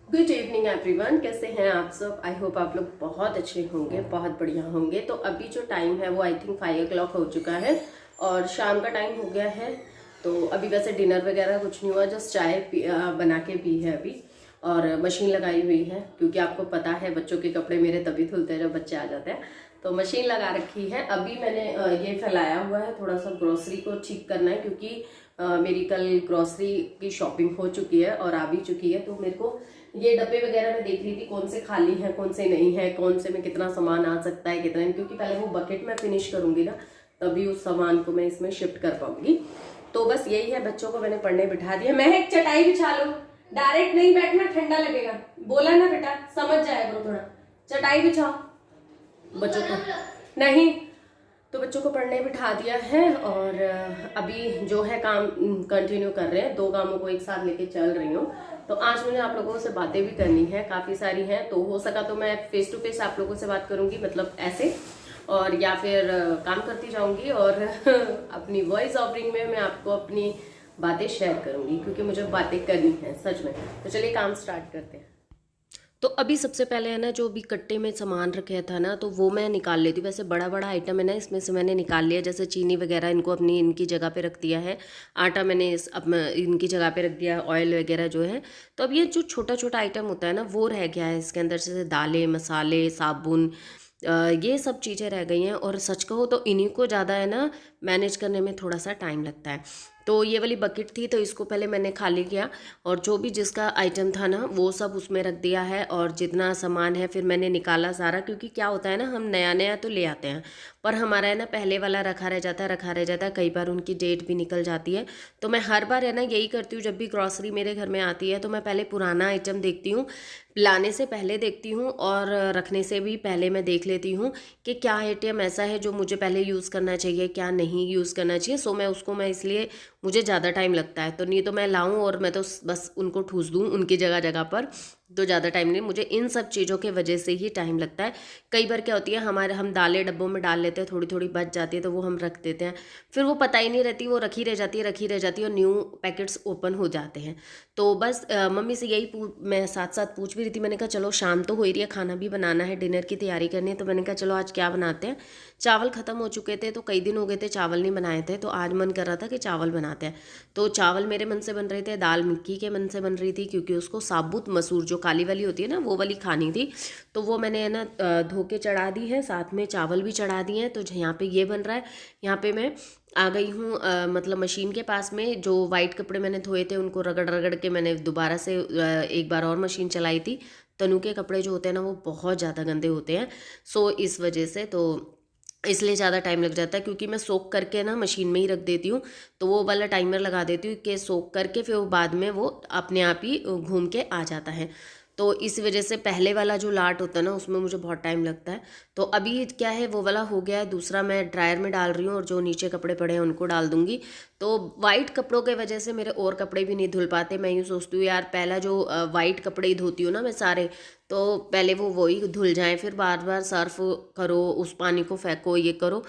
Good evening everyone, कैसे हैं आप सब। आई होप आप लोग बहुत अच्छे होंगे, बहुत बढ़िया होंगे। तो अभी जो टाइम है वो आई थिंक 5 o'clock हो चुका है और शाम का टाइम हो गया है। तो अभी वैसे डिनर वगैरह कुछ नहीं हुआ, जस्ट चाय बना के पी है अभी। और मशीन लगाई हुई है क्योंकि आपको पता है बच्चों के कपड़े मेरे तभी धुलते हैं जब बच्चे आ जाते हैं। तो मशीन लगा रखी है। अभी मैंने ये फैलाया हुआ है, थोड़ा सा ग्रोसरी को ठीक करना है क्योंकि मेरी कल ग्रोसरी की शॉपिंग हो चुकी है और आ भी चुकी है। तो मेरे को ये डब्बे वगैरह मैं देख रही थी कौन से खाली हैं कौन से नहीं है, कौन से में कितना सामान आ सकता है कितना नहीं, क्योंकि पहले वो बकेट में फिनिश करूंगी ना, तभी उस सामान को मैं इसमें शिफ्ट कर पाऊंगी। तो बस यही है, बच्चों को मैंने पढ़ने बिठा दिया। मैं एक चटाई बिछा लो, डायरेक्ट नहीं बैठना, ठंडा लगेगा। बोला ना बेटा, समझ जाएगा करो थोड़ा। चटाई बिछाओ बच्चों को। नहीं, तो बच्चों को पढ़ने बिठा दिया है और अभी जो है काम कंटिन्यू कर रहे हैं। 2 कामों को एक साथ लेके चल रही हूँ। तो आज मुझे आप लोगों से बातें भी करनी है, काफ़ी सारी हैं। तो हो सका तो मैं फेस टू फेस आप लोगों से बात करूंगी, मतलब ऐसे, और या फिर काम करती जाऊंगी और अपनी वॉइस ऑफरिंग में मैं आपको अपनी बातें शेयर करूंगी क्योंकि मुझे बातें करनी है सच में। तो चलिए काम स्टार्ट करते हैं। तो अभी सबसे पहले है ना, जो भी कट्टे में सामान रखा था ना, तो वो मैं निकाल लेती हूँ। वैसे बड़ा बड़ा आइटम है ना, इसमें से मैंने निकाल लिया। जैसे चीनी वगैरह इनको अपनी इनकी जगह पे रख दिया है, आटा मैंने इनकी जगह पे रख दिया, ऑयल वगैरह जो है। तो अब ये जो छोटा छोटा आइटम होता है ना, वो रह गया है इसके अंदर, जैसे दालें, मसाले, साबुन, ये सब चीज़ें रह गई हैं। और सच कहो तो इन्हीं को ज़्यादा है ना मैनेज करने में थोड़ा सा टाइम लगता है। तो ये वाली बकेट थी तो इसको पहले मैंने खाली किया और जो भी जिसका आइटम था ना वो सब उसमें रख दिया है। और जितना सामान है फिर मैंने निकाला सारा, क्योंकि क्या होता है ना, हम नया नया तो ले आते हैं पर हमारा है ना पहले वाला रखा रह जाता है, रखा रह जाता है। कई बार उनकी डेट भी निकल जाती है। तो मैं हर बार है ना यही करती हूँ, जब भी ग्रॉसरी मेरे घर में आती है तो मैं पहले पुराना आइटम देखती हूँ, लाने से पहले देखती हूँ और रखने से भी पहले मैं देख लेती हूँ कि क्या आइटम ऐसा है जो मुझे पहले यूज़ करना चाहिए, क्या नहीं यूज़ करना चाहिए। सो मैं इसलिए मुझे ज़्यादा टाइम लगता है। तो नहीं तो मैं लाऊं और मैं तो बस उनको ठूस दूं उनकी जगह जगह पर, तो ज़्यादा टाइम नहीं। मुझे इन सब चीज़ों के वजह से ही टाइम लगता है। कई बार क्या होती है, हम दालें डब्बों में डाल लेते हैं, थोड़ी थोड़ी बच जाती है तो वो हम रख देते हैं, फिर वो पता ही नहीं रहती, वो रखी रह जाती है, रखी रह जाती है और न्यू पैकेट्स ओपन हो जाते हैं। तो बस मम्मी से यही मैं साथ साथ पूछ भी रही थी। मैंने कहा चलो शाम तो हो ही रही है, खाना भी बनाना है, डिनर की तैयारी करनी है। तो मैंने कहा चलो आज क्या बनाते हैं। चावल ख़त्म हो चुके थे तो कई दिन हो गए थे चावल नहीं बनाए थे, तो आज मन कर रहा था कि चावल बनाते हैं। तो चावल मेरे मन से बन रहे थे, दाल मिक्की के मन से बन रही थी क्योंकि उसको साबुत मसूर जो काली वाली होती है ना वो वाली खानी थी। तो वो मैंने है ना धो के चढ़ा दी है, साथ में चावल भी चढ़ा दिए हैं। तो यहाँ पे ये बन रहा है। यहाँ पे मैं आ गई हूँ मतलब मशीन के पास में। जो वाइट कपड़े मैंने धोए थे उनको रगड़ रगड़ के मैंने दोबारा से एक बार और मशीन चलाई थी। तनु के कपड़े जो होते हैं ना वो बहुत ज़्यादा गंदे होते हैं। सो इस वजह से तो इसलिए ज़्यादा टाइम लग जाता है, क्योंकि मैं सोख करके ना मशीन में ही रख देती हूँ। तो वो वाला टाइमर लगा देती हूँ कि सोख करके फिर वो बाद में वो अपने आप ही घूम के आ जाता है। तो इस वजह से पहले वाला जो लाट होता है ना उसमें मुझे बहुत टाइम लगता है। तो अभी क्या है, वो वाला हो गया है, दूसरा मैं ड्रायर में डाल रही हूँ और जो नीचे कपड़े पड़े हैं उनको डाल दूंगी। तो वाइट कपड़ों के वजह से मेरे और कपड़े भी नहीं धुल पाते। मैं यूँ सोचती हूँ यार, पहला जो वाइट कपड़े ही धोती हूँ ना मैं सारे, तो पहले वो वही धुल जाएं, फिर बार बार सर्फ करो, उस पानी को फेंको, ये करो।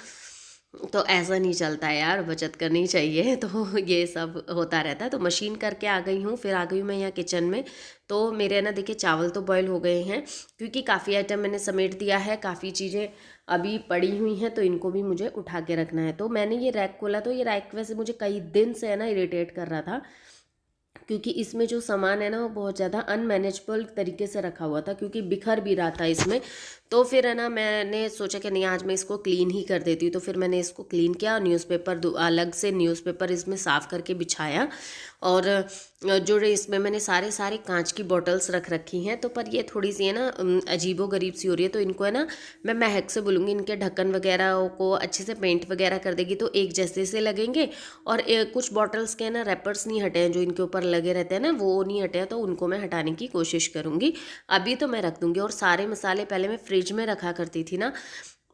तो ऐसा नहीं चलता है यार, बचत करनी चाहिए। तो ये सब होता रहता है। तो मशीन करके आ गई हूँ, फिर आ गई हूँ मैं यहाँ किचन में। तो मेरे ना देखिए चावल तो बॉयल हो गए हैं, क्योंकि काफ़ी आइटम मैंने समेट दिया है, काफ़ी चीज़ें अभी पड़ी हुई हैं तो इनको भी मुझे उठा के रखना है। तो मैंने ये रैक खोला तो ये रैक वैसे मुझे कई दिन से है ना इरिटेट कर रहा था, क्योंकि इसमें जो सामान है ना वो बहुत ज़्यादा अनमैनेजेबल तरीके से रखा हुआ था, क्योंकि बिखर भी रहा था इसमें। तो फिर है ना मैंने सोचा कि नहीं आज मैं इसको क्लीन ही कर देती हूँ। तो फिर मैंने इसको क्लीन किया, न्यूज़पेपर अलग से न्यूज़पेपर इसमें साफ़ करके बिछाया। और जो इसमें मैंने सारे सारे कांच की बॉटल्स रख रखी हैं। तो पर ये थोड़ी सी है ना अजीबो गरीब सी हो रही है, तो इनको है ना मैं महक से बोलूँगी इनके ढक्कन वगैरह को अच्छे से पेंट वगैरह कर देगी तो एक जैसे से लगेंगे। और कुछ बॉटल्स के ना रैपर्स नहीं हटे हैं, जो इनके ऊपर लगे रहते हैं ना वो नहीं हटे हैं, तो उनको मैं हटाने की कोशिश करूँगी। अभी तो मैं रख दूँगी। और सारे मसाले पहले मैं फ्रिज में रखा करती थी ना,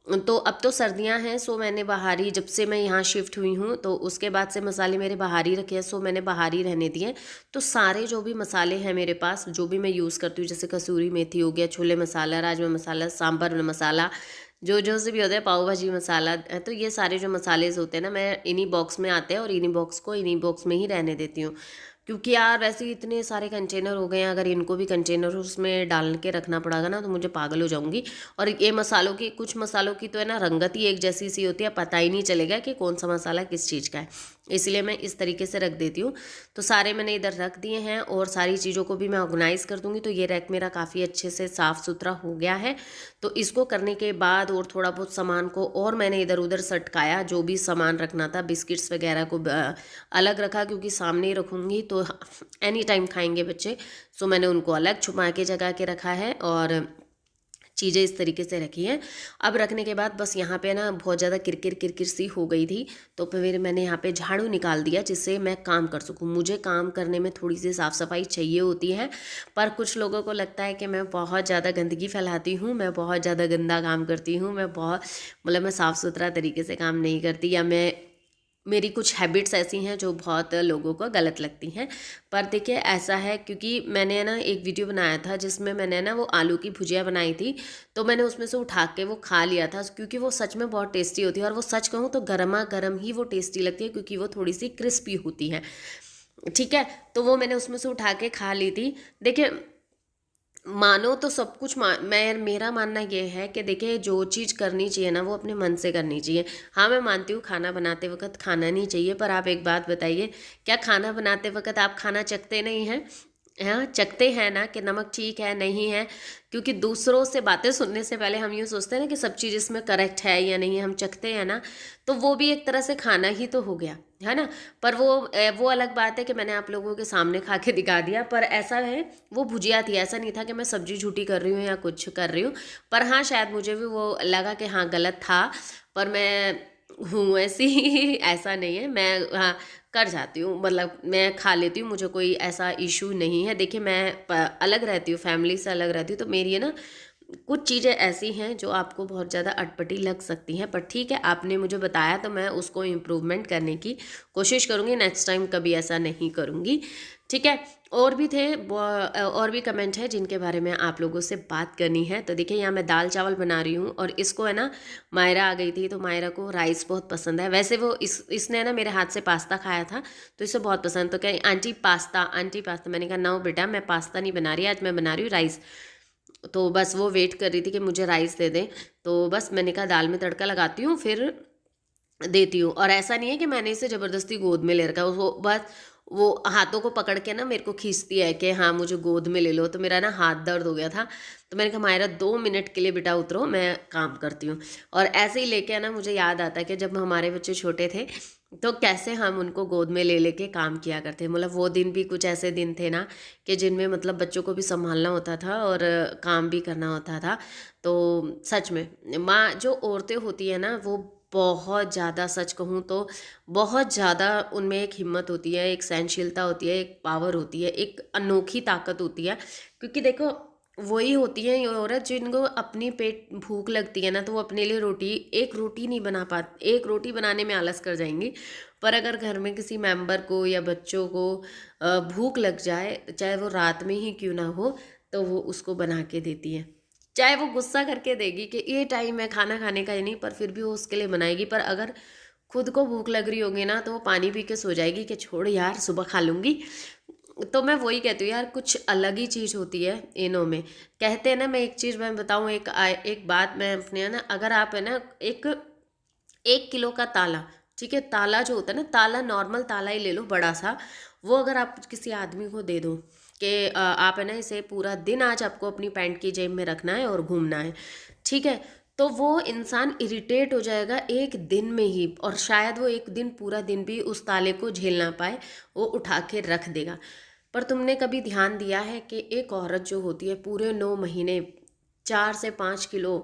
तो अब तो सर्दियां हैं, सो मैंने बाहर ही, जब से मैं यहाँ शिफ्ट हुई हूँ तो उसके बाद से मसाले मेरे बाहर ही रखे हैं, सो मैंने बाहर ही रहने दिए। तो सारे जो भी मसाले हैं मेरे पास, जो भी मैं यूज़ करती हूँ, जैसे कसूरी मेथी हो गया, छोले मसाला, राजमा मसाला, सांभर मसाला, जो से भी होता है, पाव भाजी मसाला, तो ये सारे जो मसाले होते हैं ना मैं इन्हीं बॉक्स में आते हैं और इन्हीं बॉक्स को इन्हीं बॉक्स में ही रहने देती हूँ। क्योंकि यार वैसे ही इतने सारे कंटेनर हो गए हैं, अगर इनको भी कंटेनर उसमें डाल के रखना पड़ेगा ना तो मुझे पागल हो जाऊंगी। और ये मसालों की, कुछ मसालों की तो है ना रंगत ही एक जैसी सी होती है, पता ही नहीं चलेगा कि कौन सा मसाला किस चीज़ का है, इसलिए मैं इस तरीके से रख देती हूँ। तो सारे मैंने इधर रख दिए हैं और सारी चीज़ों को भी मैं ऑर्गेनाइज़ कर दूँगी। तो ये रैक मेरा काफ़ी अच्छे से साफ़ सुथरा हो गया है। तो इसको करने के बाद और थोड़ा बहुत सामान को और मैंने इधर उधर सटकाया, जो भी सामान रखना था, बिस्किट्स वगैरह को अलग रखा, क्योंकि सामने ही रखूँगी तो एनी टाइम खाएंगे बच्चे। सो मैंने उनको अलग छुपा के जगा के रखा है और चीज़ें इस तरीके से रखी हैं। अब रखने के बाद बस यहाँ पे ना बहुत ज़्यादा किरकिर किरकिर सी हो गई थी, तो फिर मैंने यहाँ पे झाड़ू निकाल दिया जिससे मैं काम कर सकूँ। मुझे काम करने में थोड़ी सी साफ़ सफाई चाहिए होती है, पर कुछ लोगों को लगता है कि मैं बहुत ज़्यादा गंदगी फैलाती हूँ, मैं बहुत ज़्यादा गंदा काम करती हूँ, मैं बहुत मतलब मैं साफ़ सुथरा तरीके से काम नहीं करती, या मैं मेरी कुछ हैबिट्स ऐसी हैं जो बहुत लोगों को गलत लगती हैं। पर देखिए ऐसा है, क्योंकि मैंने ना एक वीडियो बनाया था जिसमें मैंने ना वो आलू की भुजिया बनाई थी, तो मैंने उसमें से उठा के वो खा लिया था, क्योंकि वो सच में बहुत टेस्टी होती है। और वो सच कहूँ तो गर्मा गर्म ही वो टेस्टी लगती है, क्योंकि वो थोड़ी सी क्रिस्पी होती है। ठीक है, तो वो मैंने उसमें से उठा के खा ली थी। देखिए मानो तो सब कुछ मैं मेरा मानना ये है कि देखिए जो चीज़ करनी चाहिए ना वो अपने मन से करनी चाहिए। हाँ मैं मानती हूँ खाना बनाते वक्त खाना नहीं चाहिए, पर आप एक बात बताइए, क्या खाना बनाते वक्त आप खाना चखते नहीं हैं? हाँ चखते हैं ना कि नमक ठीक है नहीं है, क्योंकि दूसरों से बातें सुनने से पहले हम यूँ सोचते हैं ना कि सब चीज़ इसमें करेक्ट है या नहीं है, हम चखते हैं ना, तो वो भी एक तरह से खाना ही तो हो गया है ना। पर वो अलग बात है कि मैंने आप लोगों के सामने खा के दिखा दिया। पर ऐसा है वो भुजिया थी, ऐसा नहीं था कि मैं सब्जी झूठी कर रही हूँ या कुछ कर रही हूँ। पर हाँ शायद मुझे भी वो लगा कि हाँ गलत था, पर मैं हूँ ऐसी ऐसा नहीं है, मैं हाँ कर जाती हूँ, मतलब मैं खा लेती हूँ, मुझे कोई ऐसा इशू नहीं है। देखिए मैं अलग रहती हूँ, फैमिली से अलग रहती हूँ, तो मेरी है ना कुछ चीज़ें ऐसी हैं जो आपको बहुत ज़्यादा अटपटी लग सकती हैं, पर ठीक है आपने मुझे बताया तो मैं उसको इम्प्रूवमेंट करने की कोशिश करूँगी, नेक्स्ट टाइम कभी ऐसा नहीं करूँगी। ठीक है, और भी थे और भी कमेंट है जिनके बारे में आप लोगों से बात करनी है। तो देखिए यहाँ मैं दाल चावल बना रही हूँ और इसको है ना मायरा आ गई थी, तो मायरा को राइस बहुत पसंद है। वैसे वो इसने ना मेरे हाथ से पास्ता खाया था तो इसे बहुत पसंद, तो क्या आंटी पास्ता आंटी पास्ता, मैंने कहा ना बेटा मैं पास्ता नहीं बना रही, आज मैं बना रही हूँ राइस। तो बस वो वेट कर रही थी कि मुझे राइस दे दें, तो बस मैंने कहा दाल में तड़का लगाती हूँ फिर देती हूँ। और ऐसा नहीं है कि मैंने इसे ज़बरदस्ती गोद में ले रखा है, वो बस वो हाथों को पकड़ के ना मेरे को खींचती है कि हाँ मुझे गोद में ले लो, तो मेरा ना हाथ दर्द हो गया था, तो मैंने कहा मायरा 2 मिनट के लिए बेटा उतरो मैं काम करती हूँ। और ऐसे ही लेके ना मुझे याद आता है कि जब हमारे बच्चे छोटे थे तो कैसे हम उनको गोद में ले लेके काम किया करते, मतलब वो दिन भी कुछ ऐसे दिन थे ना कि जिनमें मतलब बच्चों को भी संभालना होता था और काम भी करना होता था। तो सच में माँ जो औरतें होती है ना वो बहुत ज़्यादा, सच कहूँ तो बहुत ज़्यादा उनमें एक हिम्मत होती है, एक सहनशीलता होती है, एक पावर होती है, एक अनोखी ताकत होती है। क्योंकि देखो वही होती है ये औरत जिनको अपनी पेट भूख लगती है ना तो वो अपने लिए एक रोटी नहीं बना पाती, एक रोटी बनाने में आलस कर जाएंगी। पर अगर घर में किसी मेंबर को या बच्चों को भूख लग जाए, चाहे वो रात में ही क्यों ना हो, तो वो उसको बना के देती है। चाहे वो गुस्सा करके देगी कि ये टाइम है खाना खाने का ही नहीं, पर फिर भी वो उसके लिए बनाएगी। पर अगर खुद को भूख लग रही होगी ना तो वो पानी पी के सो जाएगी कि छोड़ यार सुबह खा लूँगी। तो मैं वही कहती हूँ यार कुछ अलग ही चीज़ होती है इनों में। कहते हैं ना, मैं एक चीज़ मैं बताऊँ, एक बात मैं अपने ना, अगर आप है ना एक 1 किलो का ताला, ठीक है, ताला जो होता है ना, ताला नॉर्मल ताला ही ले लो बड़ा सा, वो अगर आप किसी आदमी को दे दो कि आप है ना इसे पूरा दिन आज आपको अपनी पैंट की जेब में रखना है और घूमना है, ठीक है, तो वो इंसान इरिटेट हो जाएगा एक दिन में ही, और शायद वो एक दिन पूरा दिन भी उस ताले को झेल ना पाए, वो उठा के रख देगा। पर तुमने कभी ध्यान दिया है कि एक औरत जो होती है पूरे 9 महीने 4 से 5 किलो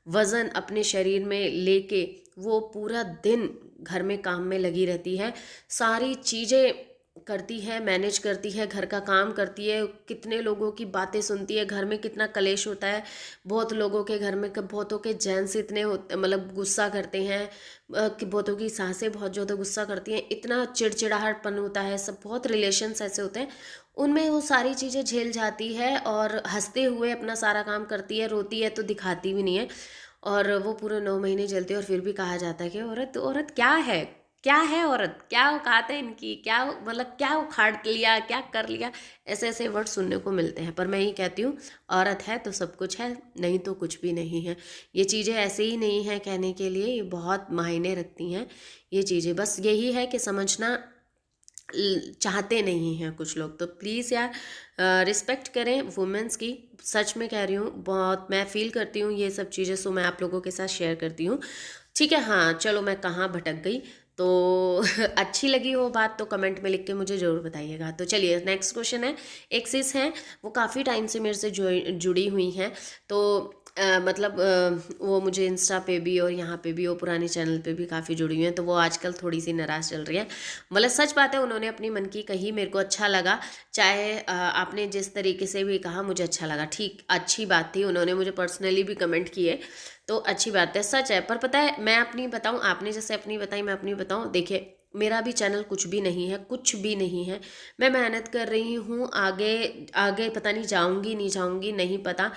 वज़न अपने शरीर में लेके वो पूरा दिन घर में काम में लगी रहती है, सारी चीज़ें करती है, मैनेज करती है, घर का काम करती है, कितने लोगों की बातें सुनती है, घर में कितना कलेश होता है, बहुत लोगों के घर में बहुतों के जेंट्स इतने होते मतलब गुस्सा करते हैं कि बहुतों की सासें बहुत ज़्यादा गुस्सा करती हैं, इतना चिड़चिड़ाहटपन होता है, सब बहुत रिलेशंस ऐसे होते हैं, उनमें वो सारी चीज़ें झेल जाती है और हंसते हुए अपना सारा काम करती है, रोती है तो दिखाती भी नहीं है, और वो पूरे 9 महीने चलती है और फिर भी कहा जाता है कि औरत औरत क्या है, क्या है औरत, क्या औकात है इनकी, क्या मतलब क्या उखाड़ लिया, क्या कर लिया, ऐसे ऐसे वर्ड सुनने को मिलते हैं। पर मैं ही कहती हूँ, औरत है तो सब कुछ है, नहीं तो कुछ भी नहीं है। ये चीज़ें ऐसे ही नहीं है कहने के लिए, ये बहुत मायने रखती हैं ये चीज़ें। बस यही है कि समझना चाहते नहीं हैं कुछ लोग। तो प्लीज़ यार रिस्पेक्ट करें वुमेंस की, सच में कह रही हूँ, बहुत मैं फील करती हूँ ये सब चीज़ें, सो मैं आप लोगों के साथ शेयर करती हूँ। ठीक है, हाँ चलो, मैं कहाँ भटक गई। तो अच्छी लगी हो बात तो कमेंट में लिख के मुझे ज़रूर बताइएगा। तो चलिए नेक्स्ट क्वेश्चन है। एक सिस हैं, वो काफ़ी टाइम से मेरे से जुड़ी हुई हैं। तो मतलब वो मुझे इंस्टा पे भी और यहाँ पे भी, वो पुराने चैनल पे भी काफ़ी जुड़ी हुई हैं। तो वो आजकल थोड़ी सी नाराज़ चल रही है। मतलब सच बात है, उन्होंने अपनी मन की कही, मेरे को अच्छा लगा। चाहे आपने जिस तरीके से भी कहा मुझे अच्छा लगा, ठीक अच्छी बात थी। उन्होंने मुझे पर्सनली भी कमेंट किए तो अच्छी बात है, सच है। पर पता है, मैं अपनी बताऊं, आपने जैसे अपनी बताई, मैं अपनी बताऊं। देखिए मेरा भी चैनल कुछ भी नहीं है, कुछ भी नहीं है। मैं मेहनत कर रही हूँ, आगे आगे पता नहीं जाऊंगी नहीं जाऊंगी, नहीं पता।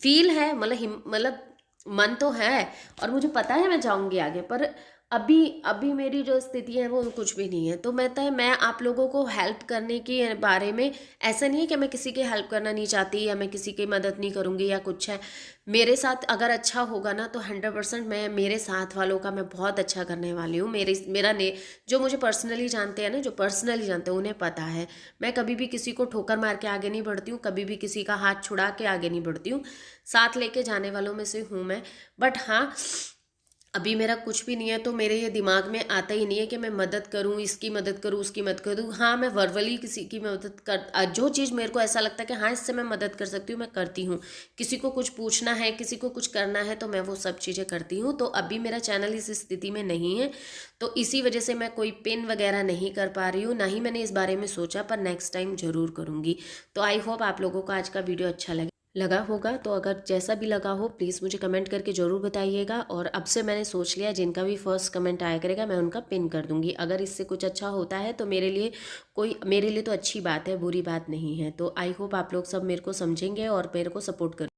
फील है, मतलब मन तो है और मुझे पता है मैं जाऊंगी आगे। पर अभी अभी मेरी जो स्थिति है वो कुछ भी नहीं है। तो मैं आप लोगों को हेल्प करने के बारे में, ऐसा नहीं है कि मैं किसी की हेल्प करना नहीं चाहती या मैं किसी की मदद नहीं करूंगी या कुछ है। मेरे साथ अगर अच्छा होगा ना तो 100% मैं मेरे साथ वालों का मैं बहुत अच्छा करने वाली हूँ। मेरा ने जो मुझे पर्सनली जानते हैं ना, जो पर्सनली जानते हैं उन्हें पता है, मैं कभी भी किसी को ठोकर मार के आगे नहीं बढ़ती हूँ, कभी भी किसी का हाथ छुड़ा के आगे नहीं बढ़ती हूँ। साथ लेके जाने वालों में से हूँ मैं। बट हाँ, अभी मेरा कुछ भी नहीं है तो मेरे ये दिमाग में आता ही नहीं है कि मैं मदद करूं, इसकी मदद करूं, उसकी मदद करूं। हाँ, मैं वर्बली किसी की मदद कर, जो चीज़ मेरे को ऐसा लगता है कि हाँ इससे मैं मदद कर सकती हूँ, मैं करती हूँ। किसी को कुछ पूछना है, किसी को कुछ करना है तो मैं वो सब चीज़ें करती हूँ। तो अभी मेरा चैनल इस स्थिति में नहीं है, तो इसी वजह से मैं कोई पिन वगैरह नहीं कर पा रही हूँ, ना ही मैंने इस बारे में सोचा। पर नेक्स्ट टाइम ज़रूर करूँगी। तो आई होप आप लोगों को आज का वीडियो अच्छा लगा होगा। तो अगर जैसा भी लगा हो प्लीज़ मुझे कमेंट करके ज़रूर बताइएगा। और अब से मैंने सोच लिया, जिनका भी फर्स्ट कमेंट आया करेगा मैं उनका पिन कर दूंगी। अगर इससे कुछ अच्छा होता है तो मेरे लिए तो अच्छी बात है, बुरी बात नहीं है। तो आई होप आप लोग सब मेरे को समझेंगे और मेरे को सपोर्ट कर